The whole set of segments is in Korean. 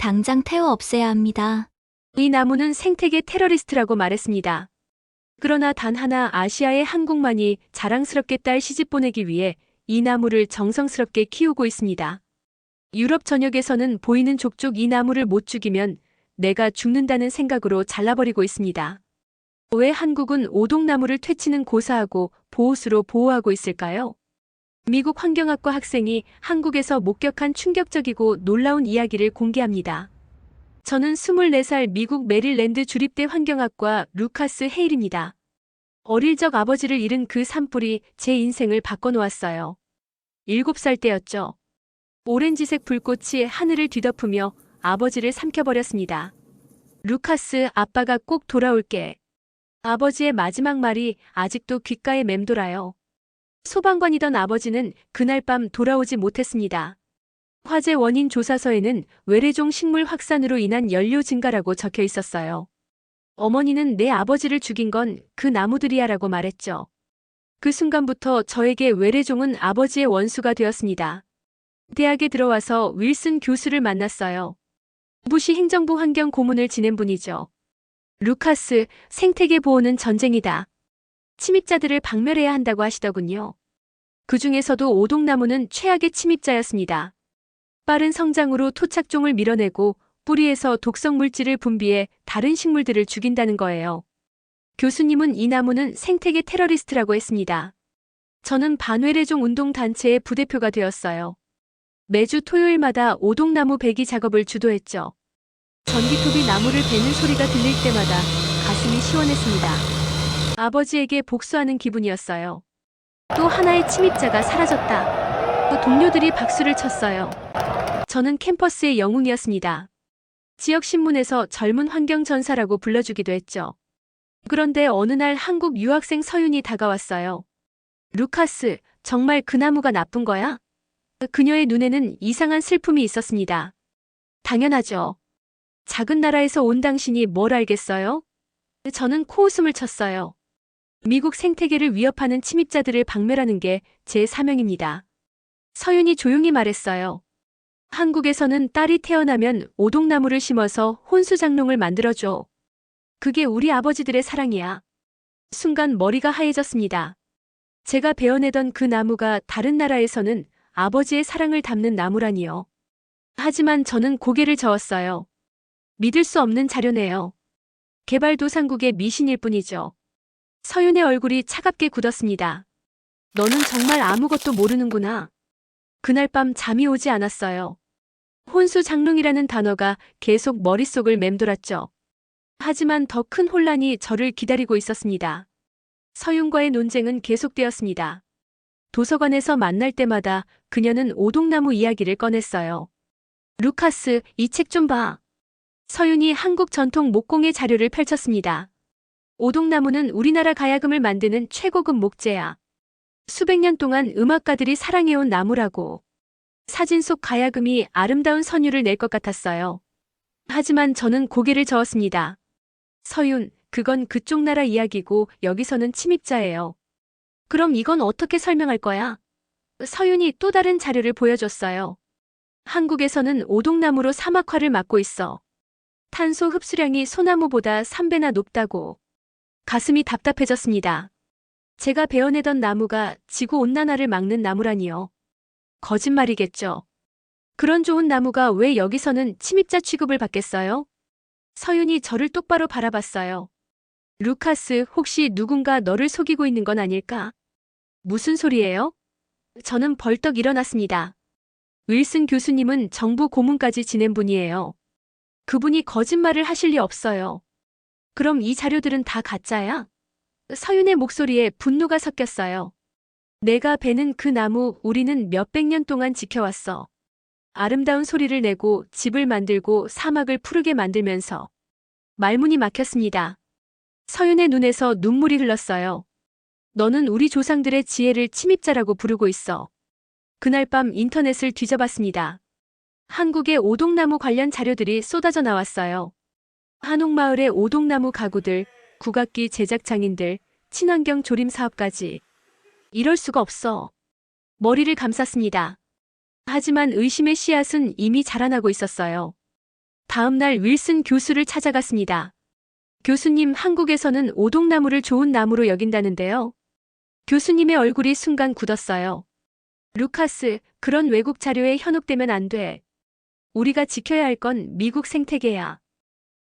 당장 태워 없애야 합니다. 이 나무는 생태계 테러리스트라고 말했습니다. 그러나 단 하나 아시아의 한국만이 자랑스럽게 딸 시집 보내기 위해 이 나무를 정성스럽게 키우고 있습니다. 유럽 전역에서는 보이는 족족 이 나무를 못 죽이면 내가 죽는다는 생각으로 잘라버리고 있습니다. 왜 한국은 오동나무를 퇴치는 고사하고 보호수로 보호하고 있을까요? 미국 환경학과 학생이 한국에서 목격한 충격적이고 놀라운 이야기를 공개합니다. 저는 24살 미국 메릴랜드 주립대 환경학과 루카스 헤일입니다. 어릴 적 아버지를 잃은 그 산불이 제 인생을 바꿔놓았어요. 7살 때였죠. 오렌지색 불꽃이 하늘을 뒤덮으며 아버지를 삼켜버렸습니다. 루카스, 아빠가 꼭 돌아올게. 아버지의 마지막 말이 아직도 귓가에 맴돌아요. 소방관이던 아버지는 그날 밤 돌아오지 못했습니다. 화재 원인 조사서에는 외래종 식물 확산으로 인한 연료 증가라고 적혀 있었어요. 어머니는 내 아버지를 죽인 건 그 나무들이야라고 말했죠. 그 순간부터 저에게 외래종은 아버지의 원수가 되었습니다. 대학에 들어와서 윌슨 교수를 만났어요. 부시 행정부 환경 고문을 지낸 분이죠. 루카스, 생태계 보호는 전쟁이다. 침입자들을 박멸해야 한다고 하시더군요. 그 중에서도 오동나무는 최악의 침입자였습니다. 빠른 성장으로 토착종을 밀어내고 뿌리에서 독성 물질을 분비해 다른 식물들을 죽인다는 거예요. 교수님은 이 나무는 생태계 테러리스트라고 했습니다. 저는 반외래종 운동단체의 부대표가 되었어요. 매주 토요일마다 오동나무 베기 작업을 주도했죠. 전기톱이 나무를 베는 소리가 들릴 때마다 가슴이 시원했습니다. 아버지에게 복수하는 기분이었어요. 또 하나의 침입자가 사라졌다. 또 동료들이 박수를 쳤어요. 저는 캠퍼스의 영웅이었습니다. 지역 신문에서 젊은 환경 전사라고 불러주기도 했죠. 그런데 어느 날 한국 유학생 서윤이 다가왔어요. 루카스, 정말 그 나무가 나쁜 거야? 그녀의 눈에는 이상한 슬픔이 있었습니다. 당연하죠. 작은 나라에서 온 당신이 뭘 알겠어요? 저는 코웃음을 쳤어요. 미국 생태계를 위협하는 침입자들을 박멸하는 게 제 사명입니다. 서윤이 조용히 말했어요. 한국에서는 딸이 태어나면 오동나무를 심어서 혼수장롱을 만들어줘. 그게 우리 아버지들의 사랑이야. 순간 머리가 하얘졌습니다. 제가 베어내던 그 나무가 다른 나라에서는 아버지의 사랑을 담는 나무라니요. 하지만 저는 고개를 저었어요. 믿을 수 없는 자료네요. 개발도상국의 미신일 뿐이죠. 서윤의 얼굴이 차갑게 굳었습니다. 너는 정말 아무것도 모르는구나. 그날 밤 잠이 오지 않았어요. 혼수장롱이라는 단어가 계속 머릿속을 맴돌았죠. 하지만 더 큰 혼란이 저를 기다리고 있었습니다. 서윤과의 논쟁은 계속되었습니다. 도서관에서 만날 때마다 그녀는 오동나무 이야기를 꺼냈어요. 루카스, 이 책 좀 봐. 서윤이 한국 전통 목공의 자료를 펼쳤습니다. 오동나무는 우리나라 가야금을 만드는 최고급 목재야. 수백 년 동안 음악가들이 사랑해온 나무라고. 사진 속 가야금이 아름다운 선율을 낼 것 같았어요. 하지만 저는 고개를 저었습니다. 서윤, 그건 그쪽 나라 이야기고 여기서는 침입자예요. 그럼 이건 어떻게 설명할 거야? 서윤이 또 다른 자료를 보여줬어요. 한국에서는 오동나무로 사막화를 막고 있어. 탄소 흡수량이 소나무보다 3배나 높다고. 가슴이 답답해졌습니다. 제가 베어내던 나무가 지구온난화를 막는 나무라니요. 거짓말이겠죠. 그런 좋은 나무가 왜 여기서는 침입자 취급을 받겠어요? 서윤이 저를 똑바로 바라봤어요. 루카스, 혹시 누군가 너를 속이고 있는 건 아닐까? 무슨 소리예요? 저는 벌떡 일어났습니다. 윌슨 교수님은 정부 고문까지 지낸 분이에요. 그분이 거짓말을 하실 리 없어요. 그럼 이 자료들은 다 가짜야? 서윤의 목소리에 분노가 섞였어요. 내가 베는 그 나무 우리는 몇백 년 동안 지켜왔어. 아름다운 소리를 내고 집을 만들고 사막을 푸르게 만들면서. 말문이 막혔습니다. 서윤의 눈에서 눈물이 흘렀어요. 너는 우리 조상들의 지혜를 침입자라고 부르고 있어. 그날 밤 인터넷을 뒤져봤습니다. 한국의 오동나무 관련 자료들이 쏟아져 나왔어요. 한옥마을의 오동나무 가구들, 국악기 제작 장인들, 친환경 조림 사업까지. 이럴 수가 없어. 머리를 감쌌습니다. 하지만 의심의 씨앗은 이미 자라나고 있었어요. 다음 날 윌슨 교수를 찾아갔습니다. 교수님, 한국에서는 오동나무를 좋은 나무로 여긴다는데요. 교수님의 얼굴이 순간 굳었어요. 루카스, 그런 외국 자료에 현혹되면 안 돼. 우리가 지켜야 할 건 미국 생태계야.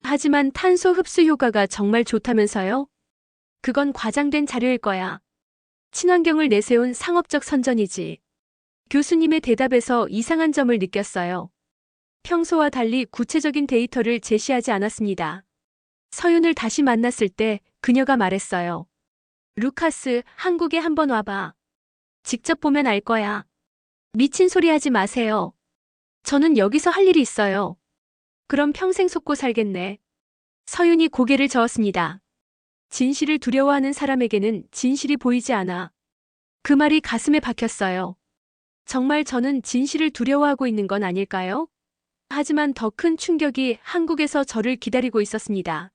하지만 탄소 흡수 효과가 정말 좋다면서요? 그건 과장된 자료일 거야. 친환경을 내세운 상업적 선전이지. 교수님의 대답에서 이상한 점을 느꼈어요. 평소와 달리 구체적인 데이터를 제시하지 않았습니다. 서윤을 다시 만났을 때 그녀가 말했어요. 루카스, 한국에 한번 와봐. 직접 보면 알 거야. 미친 소리 하지 마세요. 저는 여기서 할 일이 있어요. 그럼 평생 속고 살겠네. 서윤이 고개를 저었습니다. 진실을 두려워하는 사람에게는 진실이 보이지 않아. 그 말이 가슴에 박혔어요. 정말 저는 진실을 두려워하고 있는 건 아닐까요? 하지만 더 큰 충격이 한국에서 저를 기다리고 있었습니다.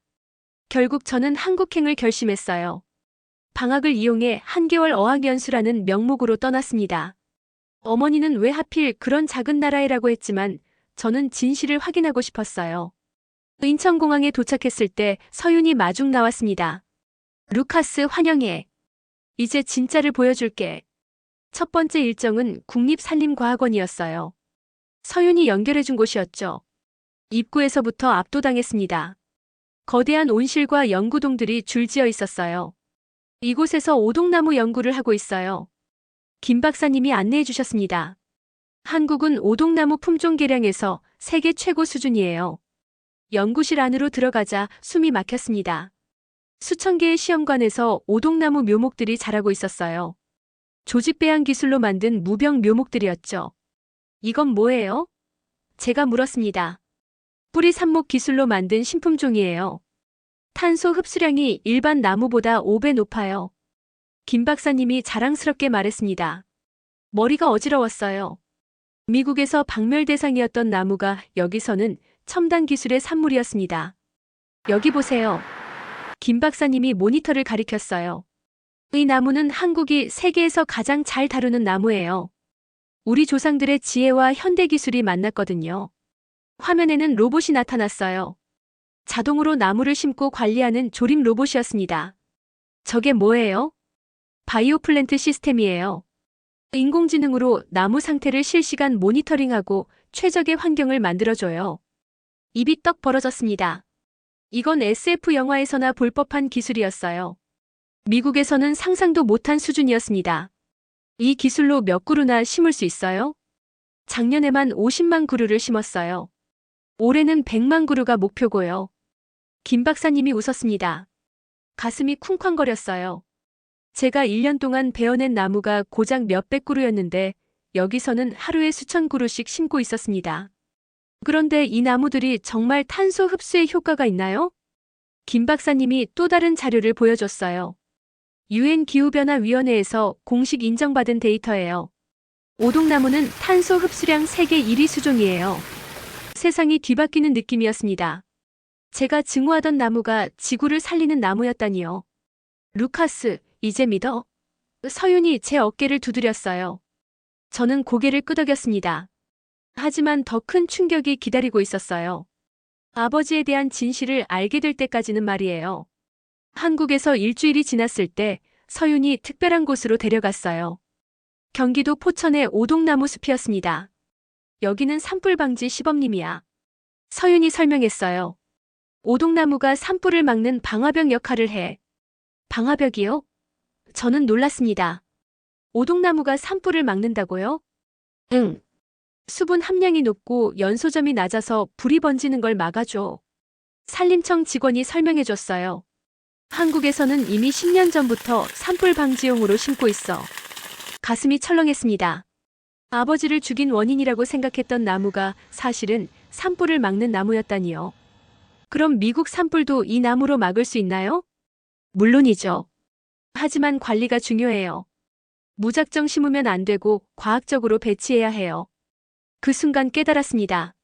결국 저는 한국행을 결심했어요. 방학을 이용해 한개월 어학연수라는 명목으로 떠났습니다. 어머니는 왜 하필 그런 작은 나라에라고 했지만 저는 진실을 확인하고 싶었어요. 인천공항에 도착했을 때 서윤이 마중 나왔습니다. 루카스, 환영해. 이제 진짜를 보여줄게. 첫 번째 일정은 국립산림과학원이었어요. 서윤이 연결해준 곳이었죠. 입구에서부터 압도당했습니다. 거대한 온실과 연구동들이 줄지어 있었어요. 이곳에서 오동나무 연구를 하고 있어요. 김 박사님이 안내해 주셨습니다. 한국은 오동나무 품종 개량에서 세계 최고 수준이에요. 연구실 안으로 들어가자 숨이 막혔습니다. 수천 개의 시험관에서 오동나무 묘목들이 자라고 있었어요. 조직 배양 기술로 만든 무병 묘목들이었죠. 이건 뭐예요? 제가 물었습니다. 뿌리 삽목 기술로 만든 신품종이에요. 탄소 흡수량이 일반 나무보다 5배 높아요. 김 박사님이 자랑스럽게 말했습니다. 머리가 어지러웠어요. 미국에서 박멸 대상이었던 나무가 여기서는 첨단 기술의 산물이었습니다. 여기 보세요. 김 박사님이 모니터를 가리켰어요. 이 나무는 한국이 세계에서 가장 잘 다루는 나무예요. 우리 조상들의 지혜와 현대 기술이 만났거든요. 화면에는 로봇이 나타났어요. 자동으로 나무를 심고 관리하는 조립 로봇이었습니다. 저게 뭐예요? 바이오 플랜트 시스템이에요. 인공지능으로 나무 상태를 실시간 모니터링하고 최적의 환경을 만들어줘요. 입이 떡 벌어졌습니다. 이건 SF 영화에서나 볼 법한 기술이었어요. 미국에서는 상상도 못한 수준이었습니다. 이 기술로 몇 그루나 심을 수 있어요? 작년에만 50만 그루를 심었어요. 올해는 100만 그루가 목표고요. 김 박사님이 웃었습니다. 가슴이 쿵쾅거렸어요. 제가 1년 동안 베어낸 나무가 고작 몇백 그루였는데 여기서는 하루에 수천 그루씩 심고 있었습니다. 그런데 이 나무들이 정말 탄소 흡수에 효과가 있나요? 김 박사님이 또 다른 자료를 보여줬어요. UN 기후변화위원회에서 공식 인정받은 데이터예요. 오동나무는 탄소 흡수량 세계 1위 수종이에요. 세상이 뒤바뀌는 느낌이었습니다. 제가 증오하던 나무가 지구를 살리는 나무였다니요. 루카스, 이제 믿어? 서윤이 제 어깨를 두드렸어요. 저는 고개를 끄덕였습니다. 하지만 더 큰 충격이 기다리고 있었어요. 아버지에 대한 진실을 알게 될 때까지는 말이에요. 한국에서 일주일이 지났을 때 서윤이 특별한 곳으로 데려갔어요. 경기도 포천의 오동나무 숲이었습니다. 여기는 산불 방지 시범님이야. 서윤이 설명했어요. 오동나무가 산불을 막는 방화벽 역할을 해. 방화벽이요? 저는 놀랐습니다. 오동나무가 산불을 막는다고요? 응. 수분 함량이 높고 연소점이 낮아서 불이 번지는 걸 막아줘. 산림청 직원이 설명해줬어요. 한국에서는 이미 10년 전부터 산불 방지용으로 심고 있어. 가슴이 철렁했습니다. 아버지를 죽인 원인이라고 생각했던 나무가 사실은 산불을 막는 나무였다니요. 그럼 미국 산불도 이 나무로 막을 수 있나요? 물론이죠. 하지만 관리가 중요해요. 무작정 심으면 안 되고 과학적으로 배치해야 해요. 그 순간 깨달았습니다.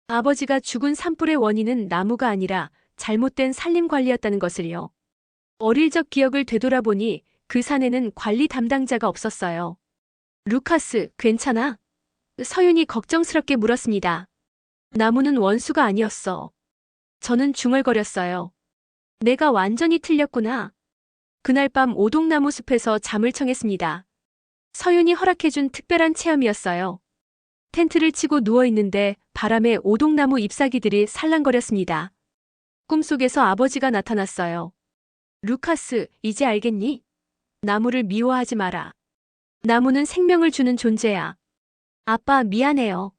아버지가 죽은 산불의 원인은 나무가 아니라 잘못된 산림 관리였다는 것을요. 어릴 적 기억을 되돌아보니 그 산에는 관리 담당자가 없었어요. 루카스, 괜찮아? 서윤이 걱정스럽게 물었습니다. 나무는 원수가 아니었어. 저는 중얼거렸어요. 내가 완전히 틀렸구나. 그날 밤 오동나무 숲에서 잠을 청했습니다. 서윤이 허락해준 특별한 체험이었어요. 텐트를 치고 누워있는데 바람에 오동나무 잎사귀들이 살랑거렸습니다. 꿈속에서 아버지가 나타났어요. 루카스, 이제 알겠니? 나무를 미워하지 마라. 나무는 생명을 주는 존재야. 아빠, 미안해요.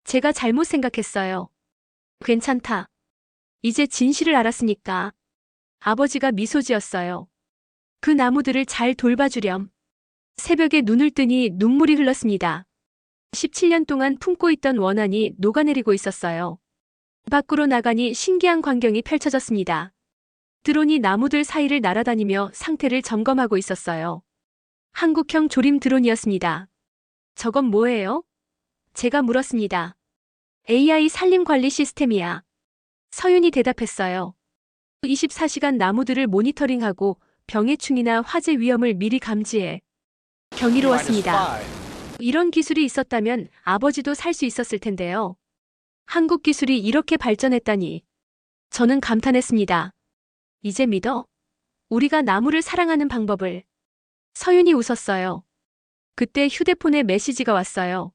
제가 잘못 생각했어요. 괜찮다. 이제 진실을 알았으니까. 아버지가 미소 지었어요. 그 나무들을 잘 돌봐주렴. 새벽에 눈을 뜨니 눈물이 흘렀습니다. 17년 동안 품고 있던 원한이 녹아내리고 있었어요. 밖으로 나가니 신기한 광경이 펼쳐졌습니다. 드론이 나무들 사이를 날아다니며 상태를 점검하고 있었어요. 한국형 조림 드론이었습니다. 저건 뭐예요? 제가 물었습니다. AI 산림 관리 시스템이야. 서윤이 대답했어요. 24시간 나무들을 모니터링하고 병해충이나 화재 위험을 미리 감지해. 경이로웠습니다. 이런 기술이 있었다면 아버지도 살 수 있었을 텐데요. 한국 기술이 이렇게 발전했다니. 저는 감탄했습니다. 이제 믿어? 우리가 나무를 사랑하는 방법을. 서윤이 웃었어요. 그때 휴대폰에 메시지가 왔어요.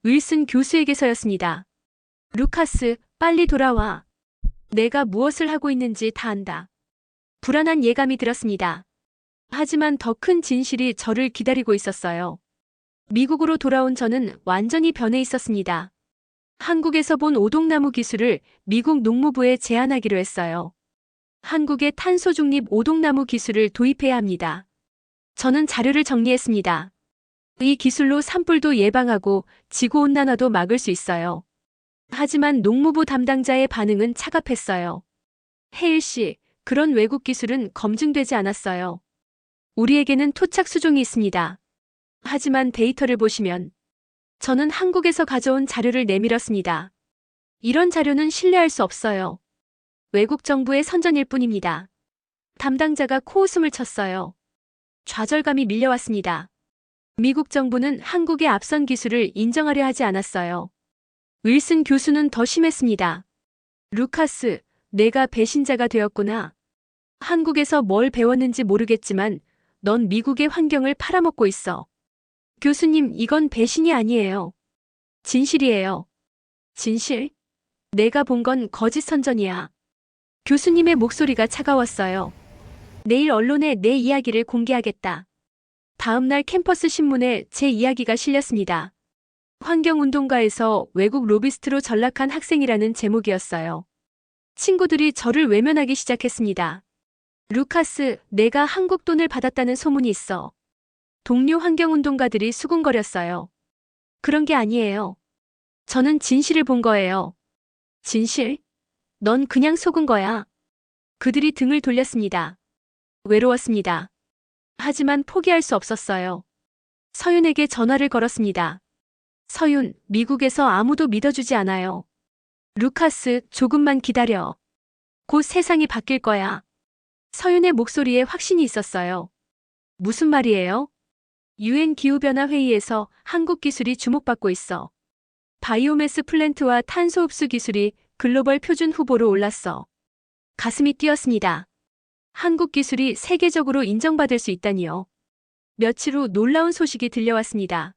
윌슨 교수에게서였습니다. 루카스, 빨리 돌아와. 내가 무엇을 하고 있는지 다 안다. 불안한 예감이 들었습니다. 하지만 더 큰 진실이 저를 기다리고 있었어요. 미국으로 돌아온 저는 완전히 변해 있었습니다. 한국에서 본 오동나무 기술을 미국 농무부에 제안하기로 했어요. 한국의 탄소 중립 오동나무 기술을 도입해야 합니다. 저는 자료를 정리했습니다. 이 기술로 산불도 예방하고 지구온난화도 막을 수 있어요. 하지만 농무부 담당자의 반응은 차갑했어요. 헤일 씨, 그런 외국 기술은 검증되지 않았어요. 우리에게는 토착 수종이 있습니다. 하지만 데이터를 보시면 저는 한국에서 가져온 자료를 내밀었습니다. 이런 자료는 신뢰할 수 없어요. 외국 정부의 선전일 뿐입니다. 담당자가 코웃음을 쳤어요. 좌절감이 밀려왔습니다. 미국 정부는 한국의 앞선 기술을 인정하려 하지 않았어요. 윌슨 교수는 더 심했습니다. 루카스, 내가 배신자가 되었구나. 한국에서 뭘 배웠는지 모르겠지만 넌 미국의 환경을 팔아먹고 있어. 교수님, 이건 배신이 아니에요. 진실이에요. 진실? 내가 본 건 거짓 선전이야. 교수님의 목소리가 차가웠어요. 내일 언론에 내 이야기를 공개하겠다. 다음 날 캠퍼스 신문에 제 이야기가 실렸습니다. 환경운동가에서 외국 로비스트로 전락한 학생이라는 제목이었어요. 친구들이 저를 외면하기 시작했습니다. 루카스, 내가 한국 돈을 받았다는 소문이 있어. 동료 환경운동가들이 수군거렸어요. 그런 게 아니에요. 저는 진실을 본 거예요. 진실? 넌 그냥 속은 거야. 그들이 등을 돌렸습니다. 외로웠습니다. 하지만 포기할 수 없었어요. 서윤에게 전화를 걸었습니다. 서윤, 미국에서 아무도 믿어주지 않아요. 루카스, 조금만 기다려. 곧 세상이 바뀔 거야. 서윤의 목소리에 확신이 있었어요. 무슨 말이에요? UN 기후변화 회의에서 한국 기술이 주목받고 있어. 바이오매스 플랜트와 탄소 흡수 기술이 글로벌 표준 후보로 올랐어. 가슴이 뛰었습니다. 한국 기술이 세계적으로 인정받을 수 있다니요. 며칠 후 놀라운 소식이 들려왔습니다.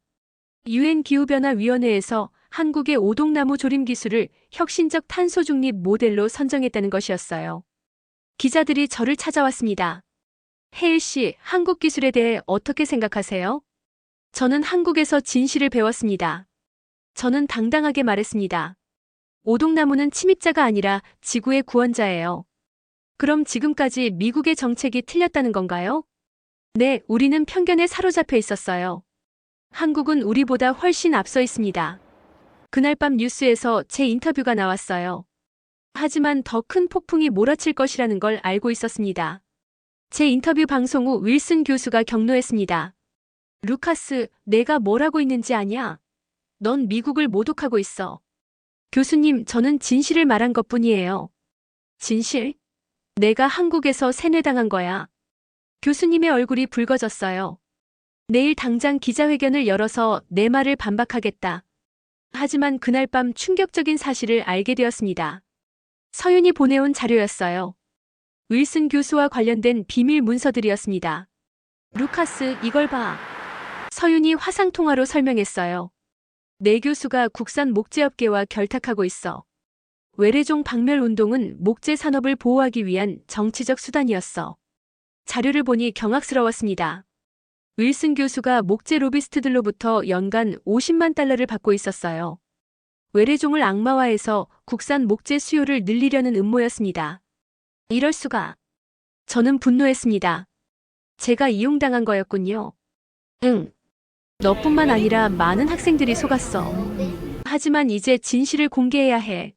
UN 기후변화위원회에서 한국의 오동나무 조림 기술을 혁신적 탄소 중립 모델로 선정했다는 것이었어요. 기자들이 저를 찾아왔습니다. 헤일 씨, 한국 기술에 대해 어떻게 생각하세요? 저는 한국에서 진실을 배웠습니다. 저는 당당하게 말했습니다. 오동나무는 침입자가 아니라 지구의 구원자예요. 그럼 지금까지 미국의 정책이 틀렸다는 건가요? 네, 우리는 편견에 사로잡혀 있었어요. 한국은 우리보다 훨씬 앞서 있습니다. 그날 밤 뉴스에서 제 인터뷰가 나왔어요. 하지만 더 큰 폭풍이 몰아칠 것이라는 걸 알고 있었습니다. 제 인터뷰 방송 후 윌슨 교수가 격노했습니다. 루카스, 내가 뭘 하고 있는지 아냐? 넌 미국을 모독하고 있어. 교수님, 저는 진실을 말한 것뿐이에요. 진실? 내가 한국에서 세뇌당한 거야. 교수님의 얼굴이 붉어졌어요. 내일 당장 기자회견을 열어서 내 말을 반박하겠다. 하지만 그날 밤 충격적인 사실을 알게 되었습니다. 서윤이 보내온 자료였어요. 윌슨 교수와 관련된 비밀 문서들이었습니다. 루카스, 이걸 봐. 서윤이 화상통화로 설명했어요. 내 교수가 국산 목재업계와 결탁하고 있어. 외래종 박멸 운동은 목재 산업을 보호하기 위한 정치적 수단이었어. 자료를 보니 경악스러웠습니다. 윌슨 교수가 목재 로비스트들로부터 연간 50만 달러를 받고 있었어요. 외래종을 악마화해서 국산 목재 수요를 늘리려는 음모였습니다. 이럴 수가. 저는 분노했습니다. 제가 이용당한 거였군요. 응. 너뿐만 아니라 많은 학생들이 속았어. 하지만 이제 진실을 공개해야 해.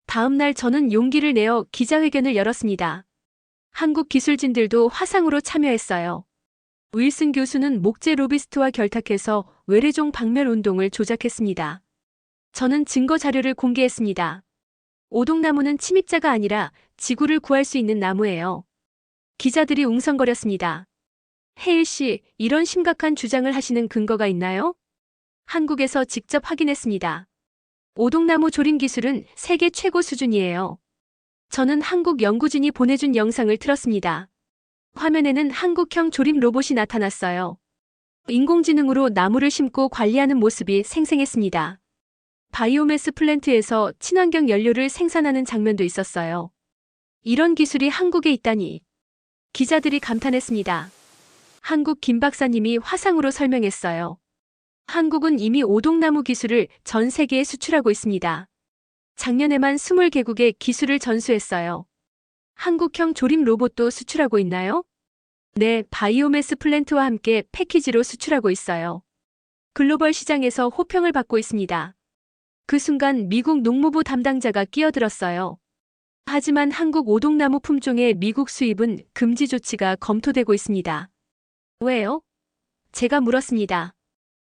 다음 날 저는 용기를 내어 기자회견을 열었습니다. 한국 기술진들도 화상으로 참여했어요. 윌슨 교수는 목재 로비스트와 결탁해서 외래종 박멸 운동을 조작했습니다. 저는 증거 자료를 공개했습니다. 오동나무는 침입자가 아니라 지구를 구할 수 있는 나무예요. 기자들이 웅성거렸습니다. 헤일 씨, 이런 심각한 주장을 하시는 근거가 있나요? 한국에서 직접 확인했습니다. 오동나무 조림 기술은 세계 최고 수준이에요. 저는 한국 연구진이 보내준 영상을 틀었습니다. 화면에는 한국형 조림 로봇이 나타났어요. 인공지능으로 나무를 심고 관리하는 모습이 생생했습니다. 바이오매스 플랜트에서 친환경 연료를 생산하는 장면도 있었어요. 이런 기술이 한국에 있다니. 기자들이 감탄했습니다. 한국 김 박사님이 화상으로 설명했어요. 한국은 이미 오동나무 기술을 전 세계에 수출하고 있습니다. 작년에만 20개국에 기술을 전수했어요. 한국형 조림 로봇도 수출하고 있나요? 네, 바이오매스 플랜트와 함께 패키지로 수출하고 있어요. 글로벌 시장에서 호평을 받고 있습니다. 그 순간 미국 농무부 담당자가 끼어들었어요. 하지만 한국 오동나무 품종의 미국 수입은 금지 조치가 검토되고 있습니다. 왜요? 제가 물었습니다.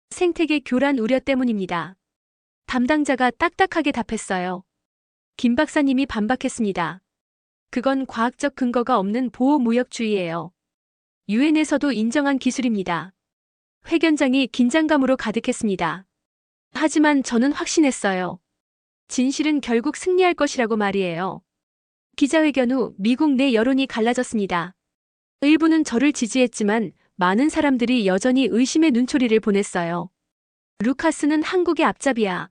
생태계 교란 우려 때문입니다. 담당자가 딱딱하게 답했어요. 김 박사님이 반박했습니다. 그건 과학적 근거가 없는 보호무역주의예요. 유엔에서도 인정한 기술입니다. 회견장이 긴장감으로 가득했습니다. 하지만 저는 확신했어요. 진실은 결국 승리할 것이라고 말이에요. 기자회견 후 미국 내 여론이 갈라졌습니다. 일부는 저를 지지했지만 많은 사람들이 여전히 의심의 눈초리를 보냈어요. 루카스는 한국의 앞잡이야.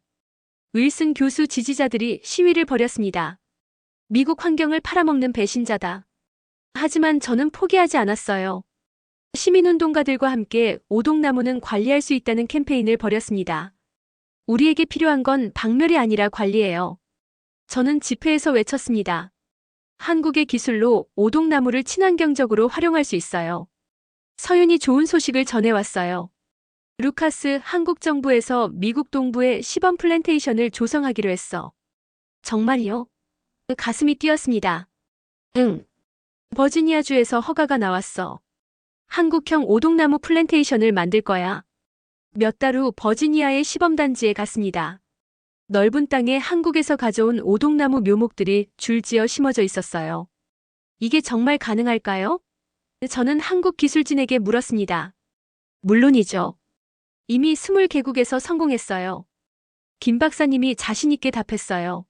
윌슨 교수 지지자들이 시위를 벌였습니다. 미국 환경을 팔아먹는 배신자다. 하지만 저는 포기하지 않았어요. 시민운동가들과 함께 오동나무는 관리할 수 있다는 캠페인을 벌였습니다. 우리에게 필요한 건 박멸이 아니라 관리예요. 저는 집회에서 외쳤습니다. 한국의 기술로 오동나무를 친환경적으로 활용할 수 있어요. 서윤이 좋은 소식을 전해왔어요. 루카스, 한국 정부에서 미국 동부에 시범 플랜테이션을 조성하기로 했어. 정말요? 가슴이 뛰었습니다. 응. 버지니아주에서 허가가 나왔어. 한국형 오동나무 플랜테이션을 만들 거야. 몇 달 후 버지니아의 시범단지에 갔습니다. 넓은 땅에 한국에서 가져온 오동나무 묘목들이 줄지어 심어져 있었어요. 이게 정말 가능할까요? 저는 한국 기술진에게 물었습니다. 물론이죠. 이미 20개국에서 성공했어요. 김 박사님이 자신있게 답했어요.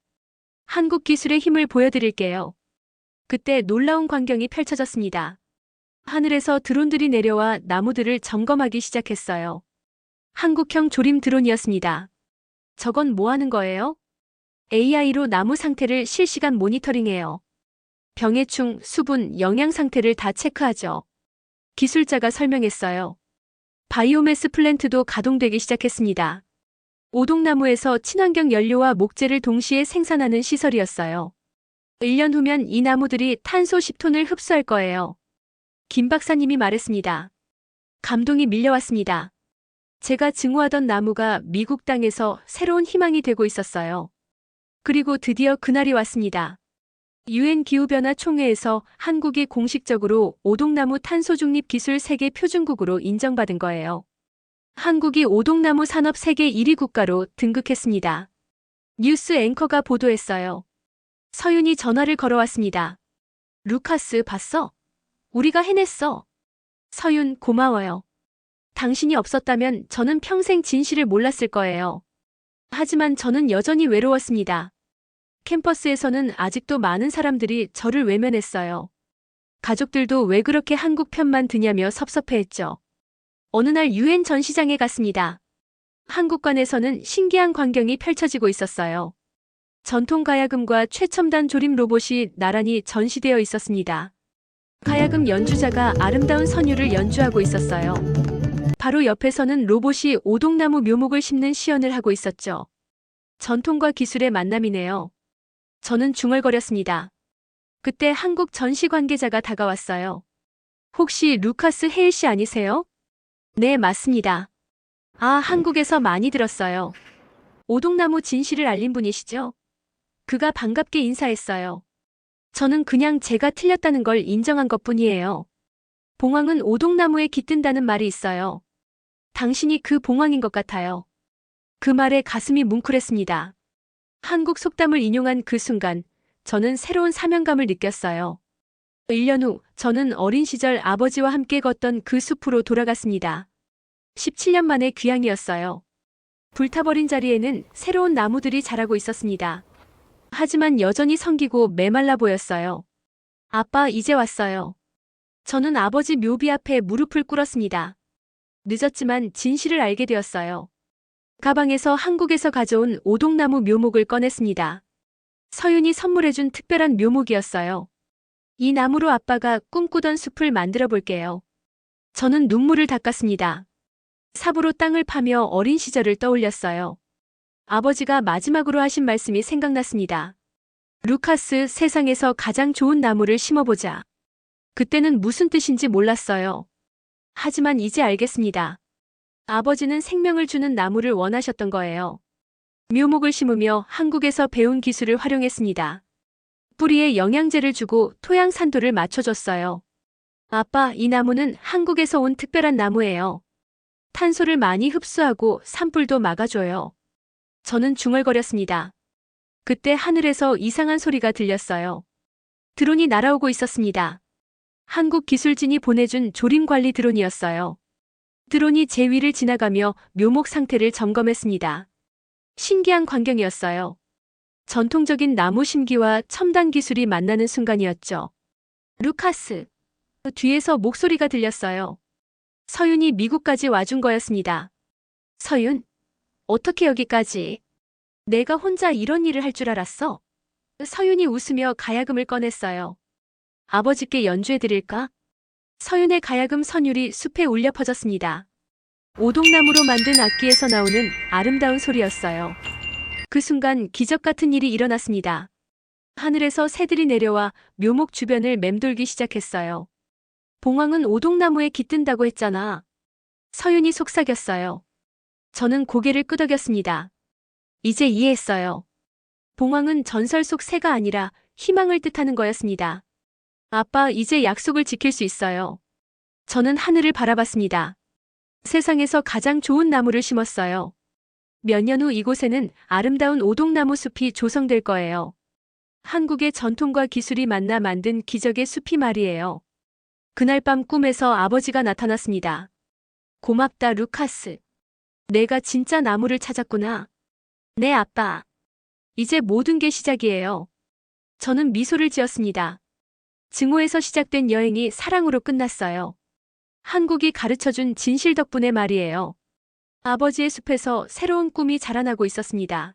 한국 기술의 힘을 보여드릴게요. 그때 놀라운 광경이 펼쳐졌습니다. 하늘에서 드론들이 내려와 나무들을 점검하기 시작했어요. 한국형 조림 드론이었습니다. 저건 뭐 하는 거예요? AI로 나무 상태를 실시간 모니터링해요. 병해충, 수분, 영양 상태를 다 체크하죠. 기술자가 설명했어요. 바이오매스 플랜트도 가동되기 시작했습니다. 오동나무에서 친환경 연료와 목재를 동시에 생산하는 시설이었어요. 1년 후면 이 나무들이 탄소 10톤을 흡수할 거예요. 김 박사님이 말했습니다. 감동이 밀려왔습니다. 제가 증오하던 나무가 미국 땅에서 새로운 희망이 되고 있었어요. 그리고 드디어 그날이 왔습니다. 유엔 기후변화 총회에서 한국이 공식적으로 오동나무 탄소 중립 기술 세계 표준국으로 인정받은 거예요. 한국이 오동나무 산업 세계 1위 국가로 등극했습니다. 뉴스 앵커가 보도했어요. 서윤이 전화를 걸어왔습니다. 루카스 봤어? 우리가 해냈어. 서윤 고마워요. 당신이 없었다면 저는 평생 진실을 몰랐을 거예요. 하지만 저는 여전히 외로웠습니다. 캠퍼스에서는 아직도 많은 사람들이 저를 외면했어요. 가족들도 왜 그렇게 한국 편만 드냐며 섭섭해했죠. 어느 날 유엔 전시장에 갔습니다. 한국관에서는 신기한 광경이 펼쳐지고 있었어요. 전통 가야금과 최첨단 조립 로봇이 나란히 전시되어 있었습니다. 가야금 연주자가 아름다운 선율을 연주하고 있었어요. 바로 옆에서는 로봇이 오동나무 묘목을 심는 시연을 하고 있었죠. 전통과 기술의 만남이네요. 저는 중얼거렸습니다. 그때 한국 전시 관계자가 다가왔어요. 혹시 루카스 헤일 씨 아니세요? 네, 맞습니다. 아, 한국에서 많이 들었어요. 오동나무 진실을 알린 분이시죠? 그가 반갑게 인사했어요. 저는 그냥 제가 틀렸다는 걸 인정한 것뿐이에요. 봉황은 오동나무에 깃든다는 말이 있어요. 당신이 그 봉황인 것 같아요. 그 말에 가슴이 뭉클했습니다. 한국 속담을 인용한 그 순간, 저는 새로운 사명감을 느꼈어요. 1년 후, 저는 어린 시절 아버지와 함께 걷던 그 숲으로 돌아갔습니다. 17년 만의 귀향이었어요. 불타버린 자리에는 새로운 나무들이 자라고 있었습니다. 하지만 여전히 성기고 메말라 보였어요. 아빠, 이제 왔어요. 저는 아버지 묘비 앞에 무릎을 꿇었습니다. 늦었지만 진실을 알게 되었어요. 가방에서 한국에서 가져온 오동나무 묘목을 꺼냈습니다. 서윤이 선물해준 특별한 묘목이었어요. 이 나무로 아빠가 꿈꾸던 숲을 만들어 볼게요. 저는 눈물을 닦았습니다. 삽으로 땅을 파며 어린 시절을 떠올렸어요. 아버지가 마지막으로 하신 말씀이 생각났습니다. 루카스, 세상에서 가장 좋은 나무를 심어보자. 그때는 무슨 뜻인지 몰랐어요. 하지만 이제 알겠습니다. 아버지는 생명을 주는 나무를 원하셨던 거예요. 묘목을 심으며 한국에서 배운 기술을 활용했습니다. 뿌리에 영양제를 주고 토양 산도를 맞춰줬어요. 아빠, 이 나무는 한국에서 온 특별한 나무예요. 탄소를 많이 흡수하고 산불도 막아줘요. 저는 중얼거렸습니다. 그때 하늘에서 이상한 소리가 들렸어요. 드론이 날아오고 있었습니다. 한국 기술진이 보내준 조림관리 드론이었어요. 드론이 제 위를 지나가며 묘목 상태를 점검했습니다. 신기한 광경이었어요. 전통적인 나무 심기와 첨단 기술이 만나는 순간이었죠. 루카스. 뒤에서 목소리가 들렸어요. 서윤이 미국까지 와준 거였습니다. 서윤? 어떻게 여기까지? 내가 혼자 이런 일을 할 줄 알았어? 서윤이 웃으며 가야금을 꺼냈어요. 아버지께 연주해드릴까? 서윤의 가야금 선율이 숲에 울려 퍼졌습니다. 오동나무로 만든 악기에서 나오는 아름다운 소리였어요. 그 순간 기적 같은 일이 일어났습니다. 하늘에서 새들이 내려와 묘목 주변을 맴돌기 시작했어요. 봉황은 오동나무에 깃든다고 했잖아. 서윤이 속삭였어요. 저는 고개를 끄덕였습니다. 이제 이해했어요. 봉황은 전설 속 새가 아니라 희망을 뜻하는 거였습니다. 아빠, 이제 약속을 지킬 수 있어요. 저는 하늘을 바라봤습니다. 세상에서 가장 좋은 나무를 심었어요. 몇 년 후 이곳에는 아름다운 오동나무 숲이 조성될 거예요. 한국의 전통과 기술이 만나 만든 기적의 숲이 말이에요. 그날 밤 꿈에서 아버지가 나타났습니다. 고맙다, 루카스. 내가 진짜 나무를 찾았구나. 네, 아빠. 이제 모든 게 시작이에요. 저는 미소를 지었습니다. 증오에서 시작된 여행이 사랑으로 끝났어요. 한국이 가르쳐준 진실 덕분에 말이에요. 아버지의 숲에서 새로운 꿈이 자라나고 있었습니다.